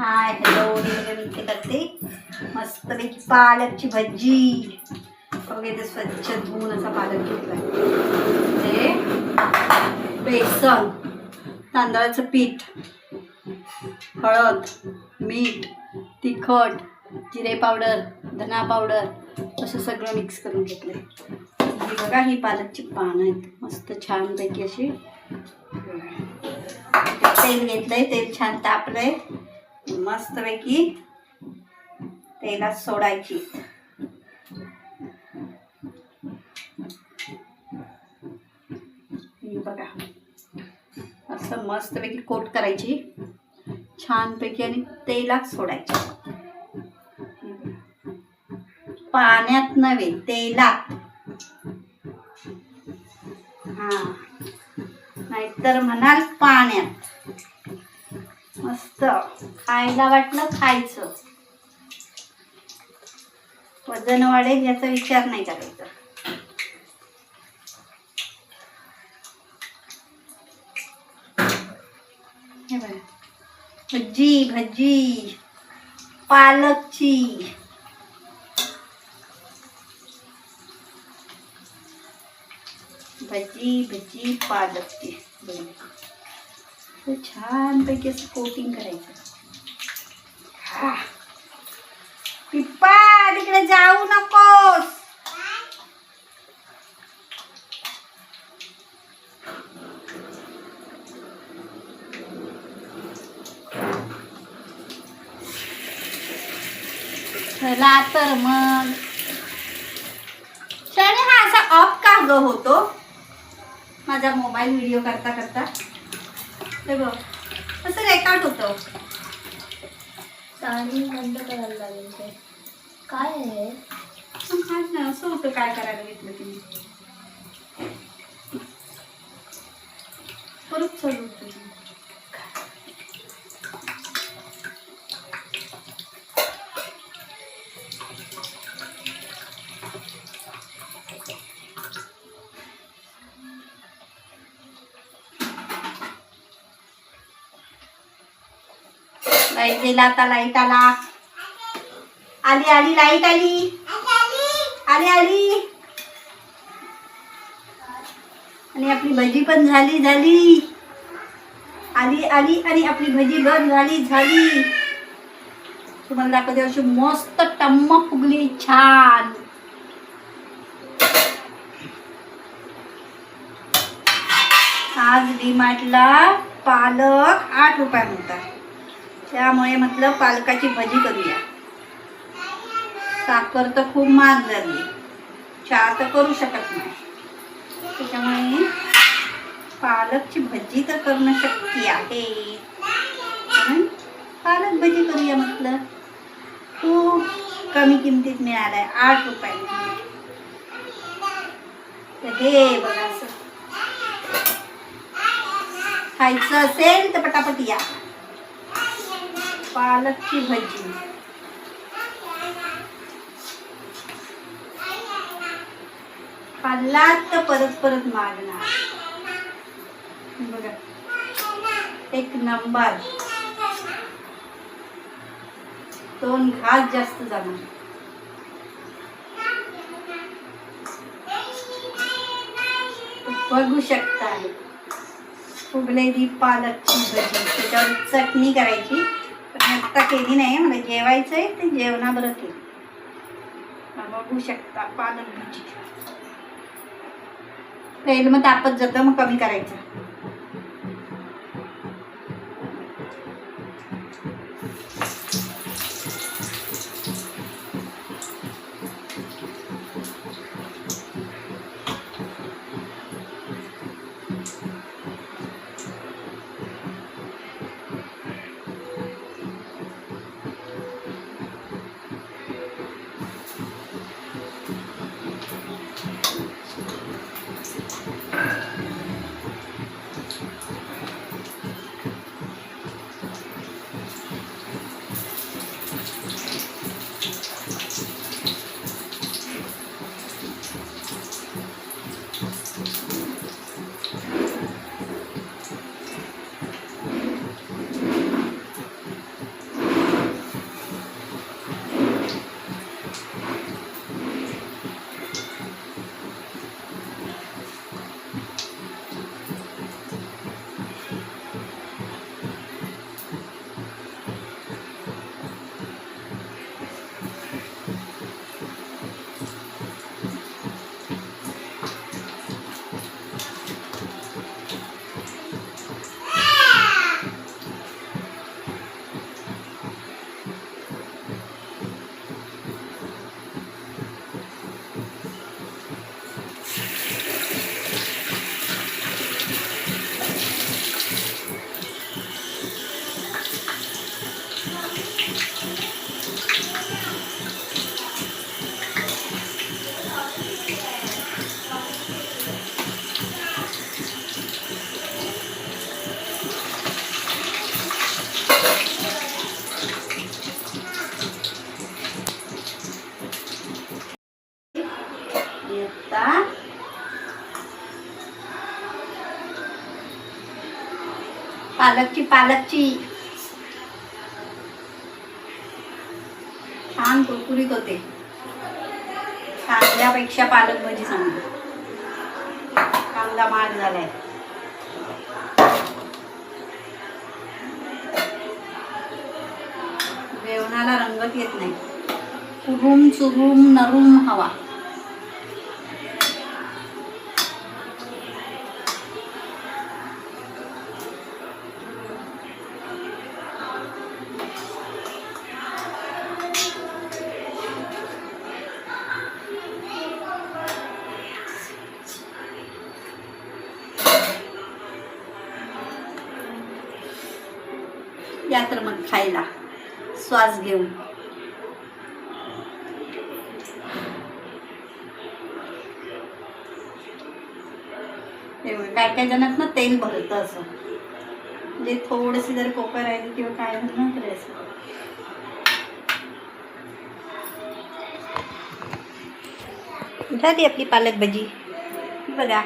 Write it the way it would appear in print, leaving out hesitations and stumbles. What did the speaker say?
Hi hello मी इथे करते मस्तपैकी पालकची भजी. बघा इथे स्वच्छ धुवून असा पालक घेतला. ते बेसन, तांदळाचं पीठ, हळद, मीठ, तिखट, जिरे पावडर, धना पावडर असं सगळं मिक्स करून घेतलं. ही बघा ही पालकची पानं आहेत मस्त छानपैकी अशी. तेल घेतलंय, तेल छान तापलंय, मस्तपैकी तेलात सोडायची. बघा असं मस्तपैकी कोट करायची छानपैकी आणि तेलात सोडायची. पाण्यात नव्हे, तेलात. हा, नाहीतर म्हणाल पाण्यात. मस्त खायला वाटलं खायचं, वजन वाढेल याचा विचार नाही करायचा. हे बघा भजी भजी पालकची. भजी भजी पालकची. छानपैकी असं कोटिंग करायचं. हा पिप्पा तिकडे जाऊ नकोस. चला तर मग शाने हा असा ऑफ का ग होतो माझा मोबाईल व्हिडिओ करता करता. ते बघ असं रेकॉर्ड होतं. चार्जिंग बंद करायला लागेल. ते काय आहे असं होतं. काय करायला घेतलं तुम्ही परत चालू होतं. लाईट गेला आता. लाईट आला. आली आली लाईट आली आली आली. आणि आपली भजी पण झाली झाली. आली आली आणि आपली भजी पण झाली झाली. तुम्हाला दाखवते अशी मस्त टम्म फुगली छान. आज डीमार्टला पालक 8 रुपये होता, त्यामुळे म्हटलं पालकाची भजी करूया. साखर तर खूप महाग झाली, चहा तर करू शकत नाही, त्याच्यामुळे पालकची भजी तर करणं शक्य आहे. म्हणून पालक भजी करूया म्हटलं. खूप कमी किमतीत मिळालाय 8 रुपयाला. तर हे बघा असं खायचं असेल तर पटापट या. पालकची भजी खाल्लात तर परत परत मागणार. बघा एक नंबर. 2 घास जास्त जाणार. बघू शकता फुगलेली पालकची भजी. त्याच्यावर चटणी करायची, पण आत्ता केली नाही, मला जेवायचंय ते जेवणाबरोबर केली. बघू शकता पालक भजी. तेल मग तापत जातं, मग कमी करायचं. पालकची छान कुरकुरीत होते. कांद्यापेक्षा पालक भजी चांगली. कांदा महाग झालाय. जेवणाला रंगत येत नाही. कुरुम चुरुम नरुम हवा. या तर मग खायला श्वास घेऊन. काय काय जणात ना तेल भरतं असं, म्हणजे थोडीशी जर कोपर राहिली किंवा काय झालं ना तरी असं. झाली आपली पालक भजी बघा.